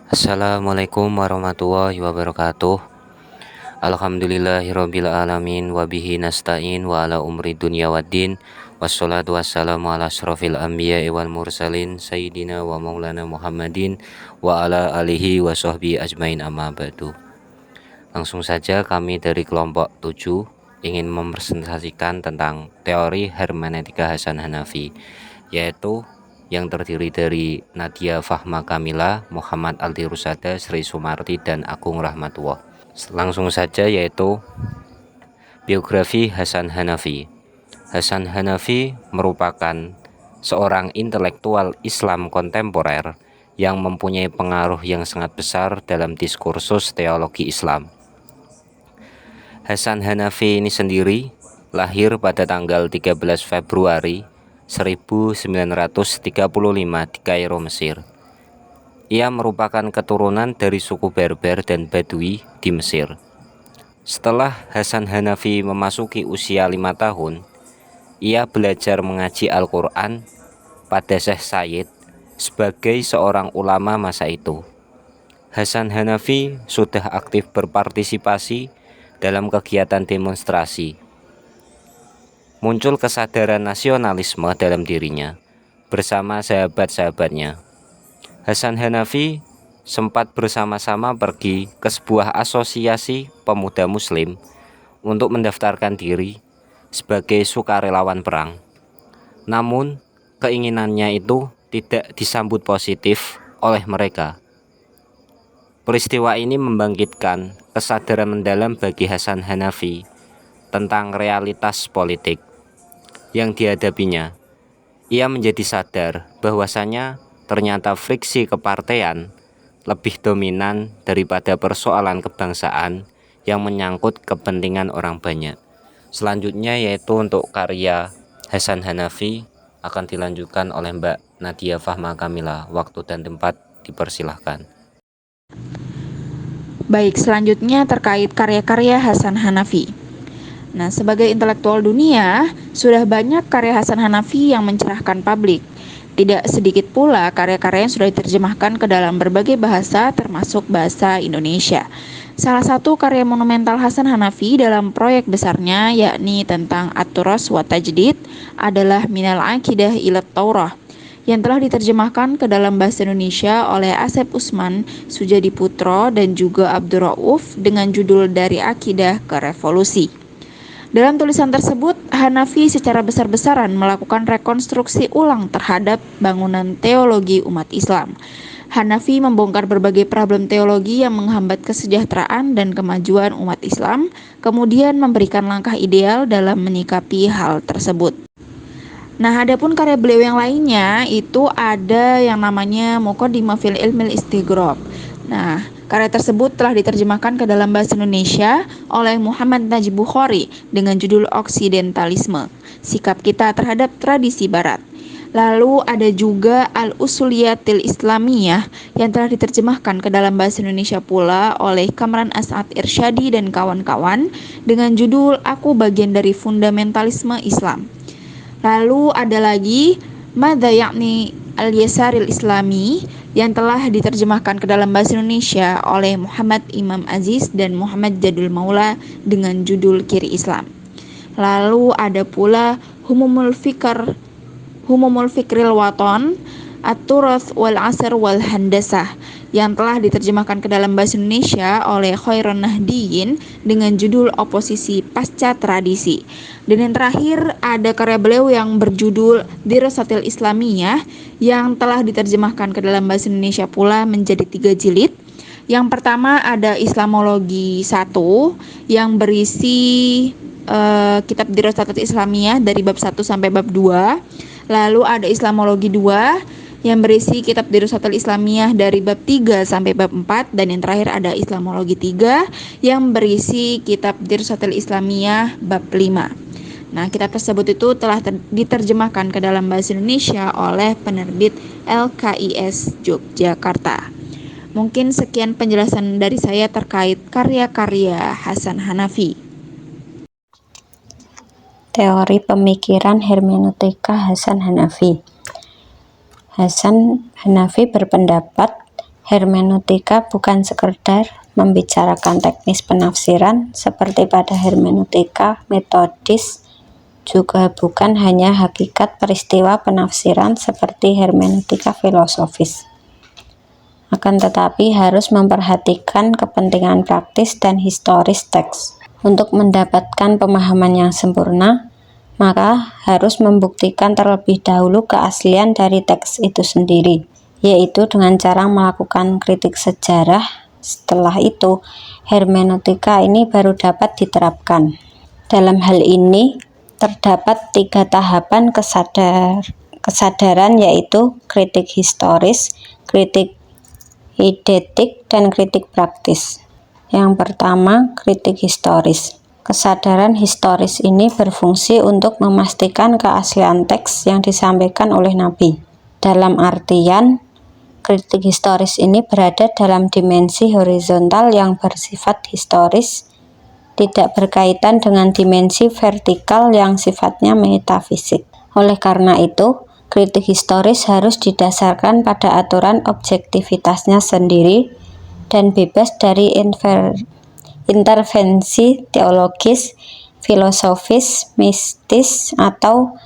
Assalamualaikum warahmatullahi wabarakatuh. Alhamdulillahirabbil alamin wa bihi nasta'in wa ala umri dunya waddin. Wassalatu wassalamu ala asrofil anbiya'i wal mursalin sayyidina wa maulana Muhammadin wa ala alihi wa sahbihi ajmain, amma ba'du. Langsung saja kami dari kelompok 7 ingin mempresentasikan tentang teori hermeneutika Hasan Hanafi, yaitu yang terdiri dari Nadia Fahma Kamila, Muhammad Alti Rusada, Sri Sumarti, dan Agung Rahmatullah. Langsung saja, yaitu biografi Hasan Hanafi. Hasan Hanafi merupakan seorang intelektual Islam kontemporer yang mempunyai pengaruh yang sangat besar dalam diskursus teologi Islam. Hasan Hanafi ini sendiri lahir pada tanggal 13 Februari 1935 di Kairo, Mesir. Ia merupakan keturunan dari suku Berber dan Badui di Mesir. Setelah Hasan Hanafi memasuki usia 5 tahun, ia belajar mengaji Al-Quran pada Syekh Sayyid sebagai seorang ulama masa itu. Hasan Hanafi sudah aktif berpartisipasi dalam kegiatan demonstrasi. Muncul kesadaran nasionalisme dalam dirinya bersama sahabat-sahabatnya. Hasan Hanafi sempat bersama-sama pergi ke sebuah asosiasi pemuda muslim untuk mendaftarkan diri sebagai sukarelawan perang. Namun, keinginannya itu tidak disambut positif oleh mereka. Peristiwa ini membangkitkan kesadaran mendalam bagi Hasan Hanafi tentang realitas politik yang dihadapinya. Ia menjadi sadar bahwasanya ternyata friksi kepartean lebih dominan daripada persoalan kebangsaan yang menyangkut kepentingan orang banyak. Selanjutnya yaitu untuk karya Hasan Hanafi akan dilanjutkan oleh Mbak Nadia Fahma Kamila. Waktu dan tempat dipersilahkan. Baik, selanjutnya terkait karya-karya Hasan Hanafi. Nah, sebagai intelektual dunia, sudah banyak karya Hasan Hanafi yang mencerahkan publik. Tidak sedikit pula karya-karya yang sudah diterjemahkan ke dalam berbagai bahasa, termasuk bahasa Indonesia. Salah satu karya monumental Hasan Hanafi dalam proyek besarnya, yakni tentang At-Turas wa Tajdid, adalah Minal Aqidah ila Taurah, yang telah diterjemahkan ke dalam bahasa Indonesia oleh Asep Usman, Sujadi Putro, dan juga Abdur Rauf dengan judul Dari Akidah ke Revolusi. Dalam tulisan tersebut, Hanafi secara besar-besaran melakukan rekonstruksi ulang terhadap bangunan teologi umat Islam. Hanafi membongkar berbagai problem teologi yang menghambat kesejahteraan dan kemajuan umat Islam, kemudian memberikan langkah ideal dalam menyikapi hal tersebut. Nah, adapun karya beliau yang lainnya itu ada yang namanya Muqaddimah fil Ilmil Istighraq. Nah, karya tersebut telah diterjemahkan ke dalam bahasa Indonesia oleh Muhammad Najib Bukhari dengan judul Oksidentalisme, Sikap Kita Terhadap Tradisi Barat. Lalu ada juga Al-Usuliyatil Islamiyah yang telah diterjemahkan ke dalam bahasa Indonesia pula oleh Kamran As'ad Irsyadi dan kawan-kawan dengan judul Aku Bagian dari Fundamentalisme Islam. Lalu ada lagi Madza Ya'ni Al-Yasaril Islami yang telah diterjemahkan ke dalam bahasa Indonesia oleh Muhammad Imam Aziz dan Muhammad Jadul Maula dengan judul Kiri Islam. Lalu ada pula Humumul Fikril Waton, At-Turath wal Asr wal Handasah yang telah diterjemahkan ke dalam bahasa Indonesia oleh Khairun Nahdiyin dengan judul Oposisi Pasca Tradisi. Dan yang terakhir ada karya beliau yang berjudul Dirasatil Islamiyah yang telah diterjemahkan ke dalam bahasa Indonesia pula menjadi 3 jilid. Yang pertama ada Islamologi 1 yang berisi kitab Dirasatil Islamiyah dari bab 1 sampai bab 2. Lalu ada Islamologi 2 yang berisi kitab Dirasatil Islamiyah dari bab 3 sampai bab 4, dan yang terakhir ada Islamologi 3 yang berisi kitab Dirasatil Islamiyah bab 5. Nah, kitab tersebut itu telah diterjemahkan ke dalam bahasa Indonesia oleh penerbit LKIS Yogyakarta. Mungkin sekian penjelasan dari saya terkait karya-karya Hasan Hanafi. Teori pemikiran hermeneutika Hasan Hanafi. Hasan Hanafi berpendapat Hermeneutika bukan sekedar membicarakan teknis penafsiran seperti pada hermeneutika metodis, juga bukan hanya hakikat peristiwa penafsiran seperti hermeneutika filosofis. Akan tetapi harus memperhatikan kepentingan praktis dan historis teks. Untuk mendapatkan pemahaman yang sempurna, maka harus membuktikan terlebih dahulu keaslian dari teks itu sendiri, yaitu dengan cara melakukan kritik sejarah. Setelah itu, hermeneutika ini baru dapat diterapkan. Dalam hal ini, terdapat 3 tahapan kesadaran, yaitu kritik historis, kritik eidetik, dan kritik praktis. Yang pertama, kritik historis. Kesadaran historis ini berfungsi untuk memastikan keaslian teks yang disampaikan oleh Nabi. Dalam artian, kritik historis ini berada dalam dimensi horizontal yang bersifat historis, tidak berkaitan dengan dimensi vertikal yang sifatnya metafisik. Oleh karena itu, kritik historis harus didasarkan pada aturan objektivitasnya sendiri dan bebas dari intervensi teologis, filosofis, mistis, atau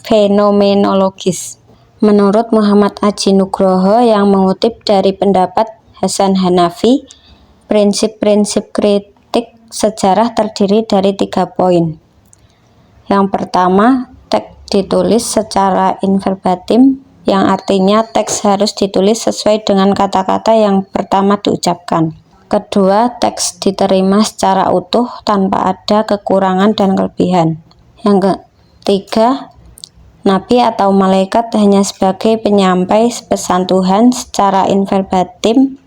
fenomenologis. Menurut Muhammad Aji Nugroho yang mengutip dari pendapat Hasan Hanafi, prinsip-prinsip kritik sejarah terdiri dari 3 poin. Yang pertama, teks ditulis secara inverbatim, yang artinya teks harus ditulis sesuai dengan kata-kata yang pertama diucapkan. Kedua, teks diterima secara utuh tanpa ada kekurangan dan kelebihan. Yang ketiga, Nabi atau malaikat hanya sebagai penyampai pesan Tuhan secara inverbatim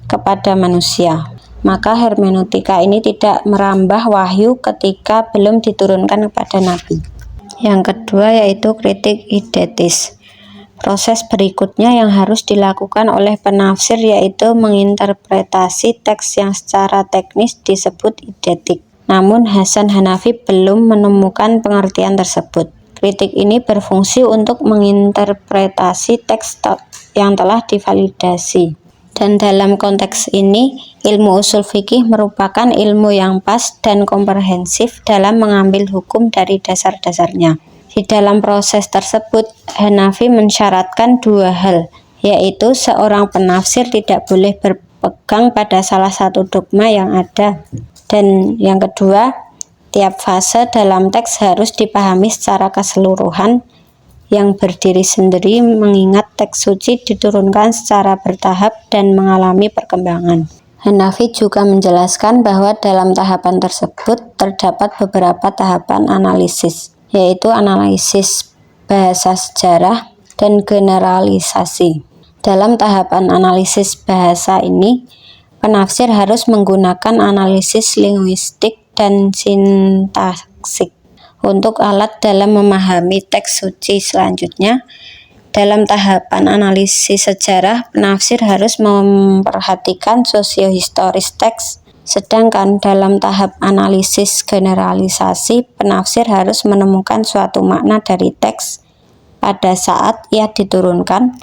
kepada manusia. Maka hermeneutika ini tidak merambah wahyu ketika belum diturunkan kepada Nabi. Yang kedua yaitu kritik eidetis. Proses berikutnya yang harus dilakukan oleh penafsir yaitu menginterpretasi teks yang secara teknis disebut eidetik. Namun Hasan Hanafi belum menemukan pengertian tersebut. Kritik ini berfungsi untuk menginterpretasi teks yang telah divalidasi. Dan dalam konteks ini, ilmu usul fikih merupakan ilmu yang pas dan komprehensif dalam mengambil hukum dari dasar-dasarnya. Di dalam proses tersebut, Hanafi mensyaratkan 2 hal, yaitu seorang penafsir tidak boleh berpegang pada salah satu dogma yang ada. Dan yang kedua, tiap fase dalam teks harus dipahami secara keseluruhan yang berdiri sendiri mengingat teks suci diturunkan secara bertahap dan mengalami perkembangan. Hanafi juga menjelaskan bahwa dalam tahapan tersebut terdapat beberapa tahapan analisis, yaitu analisis bahasa sejarah dan generalisasi. Dalam tahapan analisis bahasa ini, penafsir harus menggunakan analisis linguistik dan sintaksik untuk alat dalam memahami teks suci. Selanjutnya, dalam tahapan analisis sejarah, penafsir harus memperhatikan sosiohistoris teks. Sedangkan dalam tahap analisis generalisasi, penafsir harus menemukan suatu makna dari teks pada saat ia diturunkan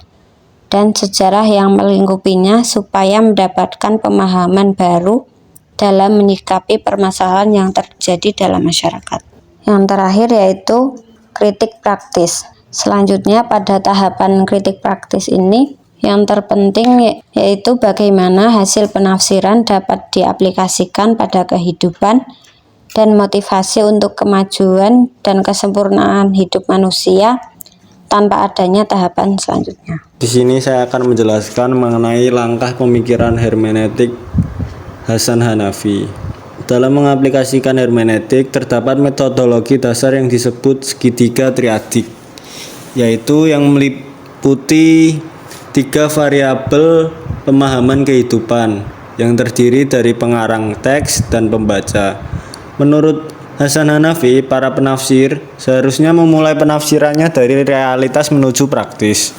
dan sejarah yang melingkupinya supaya mendapatkan pemahaman baru dalam menyikapi permasalahan yang terjadi dalam masyarakat. Yang terakhir yaitu kritik praktis. Selanjutnya pada tahapan kritik praktis ini, yang terpenting yaitu bagaimana hasil penafsiran dapat diaplikasikan pada kehidupan dan motivasi untuk kemajuan dan kesempurnaan hidup manusia tanpa adanya tahapan selanjutnya. Di sini saya akan menjelaskan mengenai langkah pemikiran hermeneutik Hasan Hanafi. Dalam mengaplikasikan hermeneutik terdapat metodologi dasar yang disebut segitiga triadik, yaitu yang meliputi 3 variabel pemahaman kehidupan yang terdiri dari pengarang teks dan pembaca. Menurut Hasan Hanafi, para penafsir seharusnya memulai penafsirannya dari realitas menuju praktis.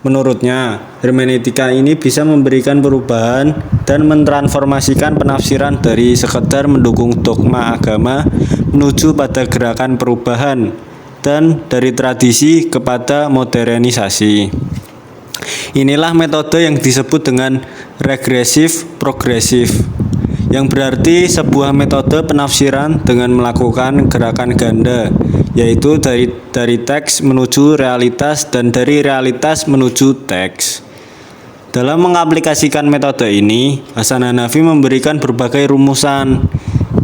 Menurutnya, hermeneutika ini bisa memberikan perubahan dan mentransformasikan penafsiran dari sekedar mendukung dogma agama menuju pada gerakan perubahan dan dari tradisi kepada modernisasi. Inilah metode yang disebut dengan regresif progresif, yang berarti sebuah metode penafsiran dengan melakukan gerakan ganda, yaitu dari teks menuju realitas dan dari realitas menuju teks. Dalam mengaplikasikan metode ini, Hasan Hanafi memberikan berbagai rumusan,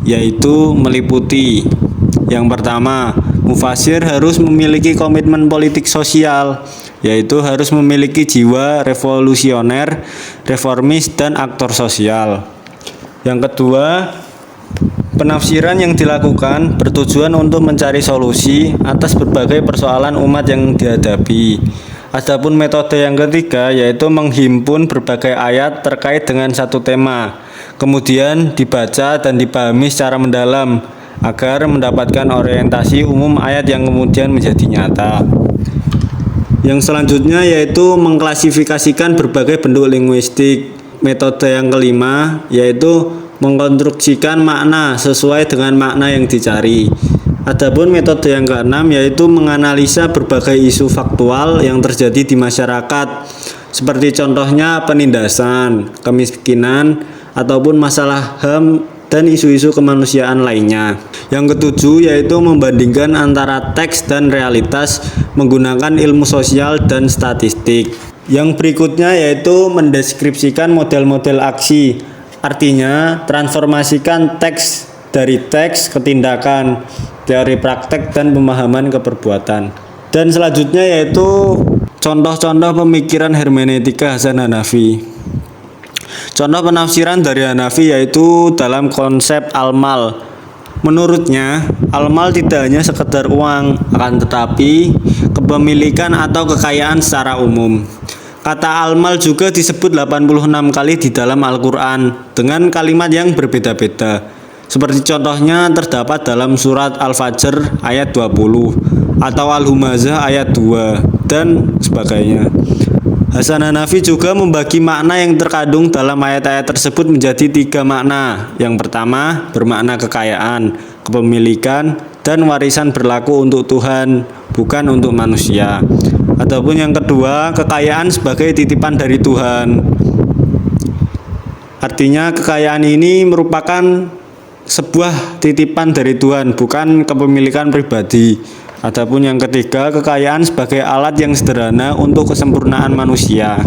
yaitu meliputi: yang pertama, mufasir harus memiliki komitmen politik sosial, yaitu harus memiliki jiwa revolusioner, reformis, dan aktor sosial. Yang kedua, penafsiran yang dilakukan bertujuan untuk mencari solusi atas berbagai persoalan umat yang dihadapi. Adapun metode yang ketiga yaitu menghimpun berbagai ayat terkait dengan satu tema, kemudian dibaca dan dipahami secara mendalam agar mendapatkan orientasi umum ayat yang kemudian menjadi nyata. Yang selanjutnya yaitu mengklasifikasikan berbagai bentuk linguistik. Metode yang kelima yaitu mengkonstruksikan makna sesuai dengan makna yang dicari. Adapun metode yang keenam yaitu menganalisa berbagai isu faktual yang terjadi di masyarakat, seperti contohnya penindasan, kemiskinan, ataupun masalah HAM dan isu-isu kemanusiaan lainnya. Yang ketujuh yaitu membandingkan antara teks dan realitas menggunakan ilmu sosial dan statistik. Yang berikutnya yaitu mendeskripsikan model-model aksi, artinya transformasikan teks dari teks ke tindakan, teori praktek, dan pemahaman keperbuatan. Dan selanjutnya yaitu contoh-contoh pemikiran hermeneutika Hasan Hanafi. Contoh penafsiran dari Hanafi yaitu dalam konsep al-mal. Menurutnya, al-mal tidak hanya sekedar uang, akan tetapi kepemilikan atau kekayaan secara umum. Kata al-mal juga disebut 86 kali di dalam Al-Quran dengan kalimat yang berbeda-beda. Seperti contohnya terdapat dalam surat Al-Fajr ayat 20 atau Al-Humazah ayat 2 dan sebagainya. Hasan Hanafi juga membagi makna yang terkandung dalam ayat-ayat tersebut menjadi 3 makna. Yang pertama bermakna kekayaan, kepemilikan, dan warisan berlaku untuk Tuhan, bukan untuk manusia. Ataupun yang kedua, kekayaan sebagai titipan dari Tuhan. Artinya kekayaan ini merupakan sebuah titipan dari Tuhan, bukan kepemilikan pribadi. Adapun yang ketiga, kekayaan sebagai alat yang sederhana untuk kesempurnaan manusia.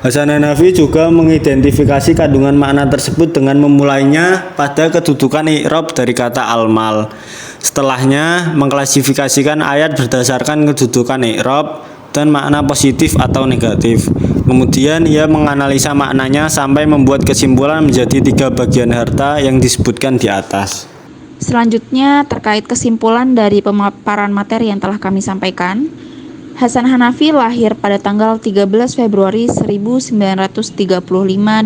Hasan Hanafi juga mengidentifikasi kandungan makna tersebut dengan memulainya pada kedudukan i'rab dari kata al-mal. Setelahnya mengklasifikasikan ayat berdasarkan kedudukan i'rab dan makna positif atau negatif. Kemudian ia menganalisa maknanya sampai membuat kesimpulan menjadi 3 bagian harta yang disebutkan di atas. Selanjutnya terkait kesimpulan dari pemaparan materi yang telah kami sampaikan. Hasan Hanafi lahir pada tanggal 13 Februari 1935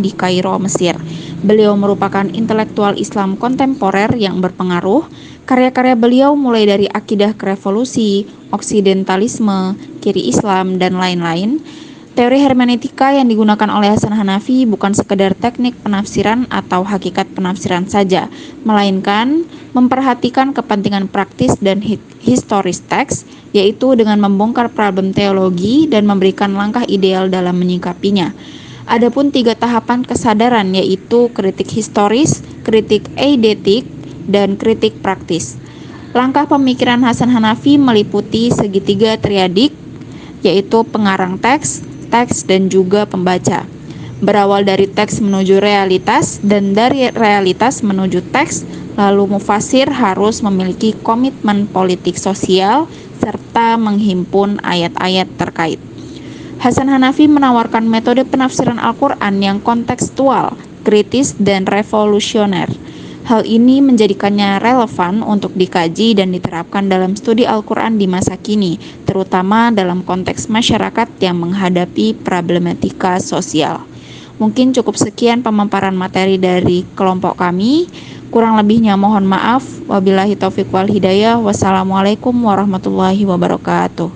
di Kairo, Mesir. Beliau merupakan intelektual Islam kontemporer yang berpengaruh. Karya-karya beliau mulai dari akidah revolusi, oksidentalisme, kiri Islam, dan lain-lain. Teori hermeneutika yang digunakan oleh Hasan Hanafi bukan sekedar teknik penafsiran atau hakikat penafsiran saja, melainkan memperhatikan kepentingan praktis dan historis teks, yaitu dengan membongkar problem teologi dan memberikan langkah ideal dalam menyikapinya. Adapun 3 tahapan kesadaran yaitu kritik historis, kritik eidetik, dan kritik praktis. Langkah pemikiran Hasan Hanafi meliputi segitiga triadik, yaitu pengarang teks, dan juga pembaca. Berawal dari teks menuju realitas dan dari realitas menuju teks, lalu mufasir harus memiliki komitmen politik sosial serta menghimpun ayat-ayat terkait. Hasan Hanafi menawarkan metode penafsiran Al-Quran yang kontekstual, kritis, dan revolusioner. Hal ini menjadikannya relevan untuk dikaji dan diterapkan dalam studi Al-Quran di masa kini, terutama dalam konteks masyarakat yang menghadapi problematika sosial. Mungkin cukup sekian pemaparan materi dari kelompok kami. Kurang lebihnya mohon maaf. Wabillahi taufiq wal hidayah. Wassalamualaikum warahmatullahi wabarakatuh.